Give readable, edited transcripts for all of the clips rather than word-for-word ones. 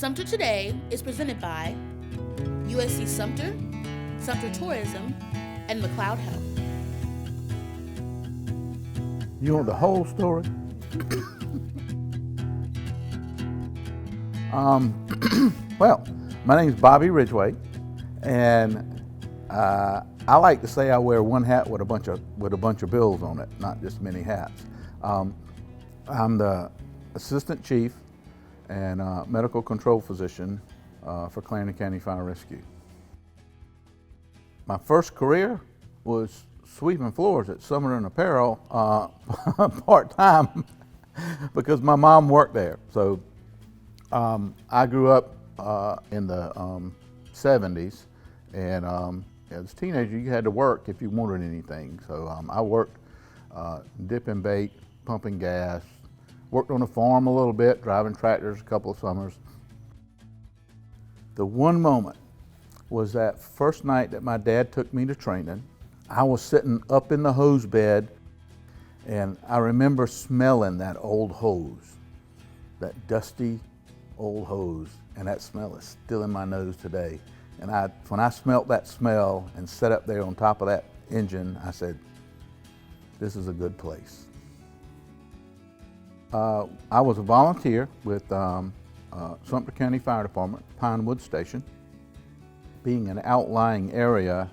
Sumter Today is presented by USC Sumter, Sumter Tourism, and McLeod Health. You want the whole story? Well, my name's Bobby Ridgeway, and I like to say I wear one hat with a bunch of bills on it, not just many hats. I'm the assistant chief and medical control physician for Clarendon County Fire Rescue. My first career was sweeping floors at Sumter Apparel part-time because my mom worked there. So I grew up in the 70s, and as a teenager you had to work if you wanted anything. So I worked dipping bait, pumping gas, worked on a farm a little bit, driving tractors a couple of summers. The one moment was that first night that my dad took me to training. I was sitting up in the hose bed, and I remember smelling that old hose, that dusty old hose, and that smell is still in my nose today. And when I smelt that smell and sat up there on top of that engine, I said, this is a good place. I was a volunteer with Sumter County Fire Department, Pinewood Station. Being an outlying area,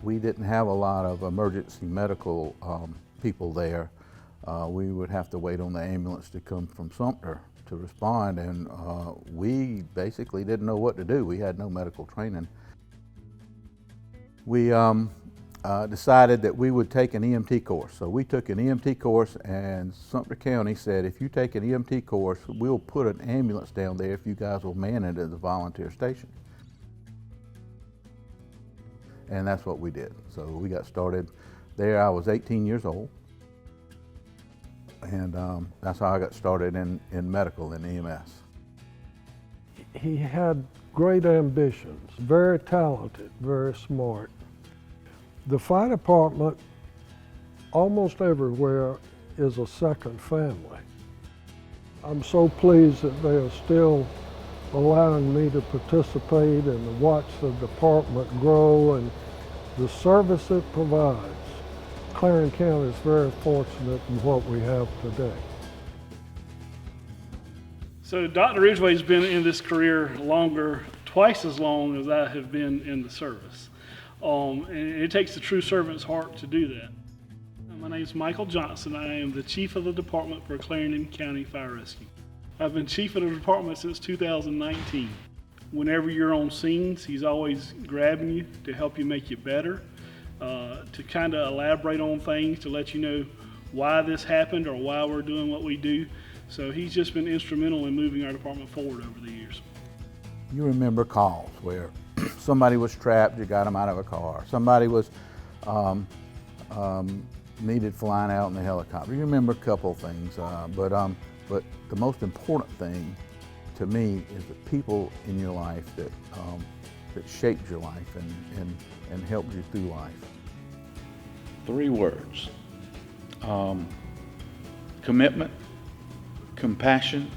we didn't have a lot of emergency medical people there. We would have to wait on the ambulance to come from Sumter to respond, and we basically didn't know what to do. We had no medical training. We decided that we would take an EMT course. So we took an EMT course, and Sumter County said, if you take an EMT course, we'll put an ambulance down there if you guys will man it as a volunteer station. And that's what we did. So we got started there. I was 18 years old, and that's how I got started in medical, in EMS. He had great ambitions, very talented, very smart. The fire department, almost everywhere, is a second family. I'm so pleased that they are still allowing me to participate and to watch the department grow and the service it provides. Clarendon County is very fortunate in what we have today. So Dr. Ridgeway's been in this career longer, twice as long as I have been in the service. And it takes a true servant's heart to do that. My name is Michael Johnson. I am the chief of the department for Clarendon County Fire Rescue. I've been chief of the department since 2019. Whenever you're on scenes, he's always grabbing you to help you make it better, to kind of elaborate on things, to let you know why this happened or why we're doing what we do. So he's just been instrumental in moving our department forward over the years. You remember calls where somebody was trapped, you got them out of a car. Somebody was needed flying out in the helicopter. You remember a couple of things, but the most important thing to me is the people in your life that shaped your life and helped you through life. 3 words: commitment, compassion,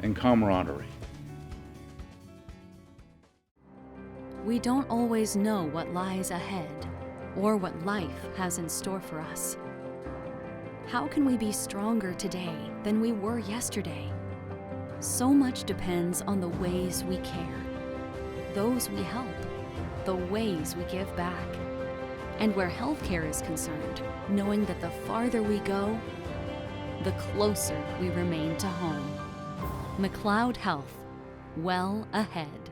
and camaraderie. We don't always know what lies ahead or what life has in store for us. How can we be stronger today than we were yesterday? So much depends on the ways we care, those we help, the ways we give back. And where healthcare is concerned, knowing that the farther we go, the closer we remain to home. McLeod Health, well ahead.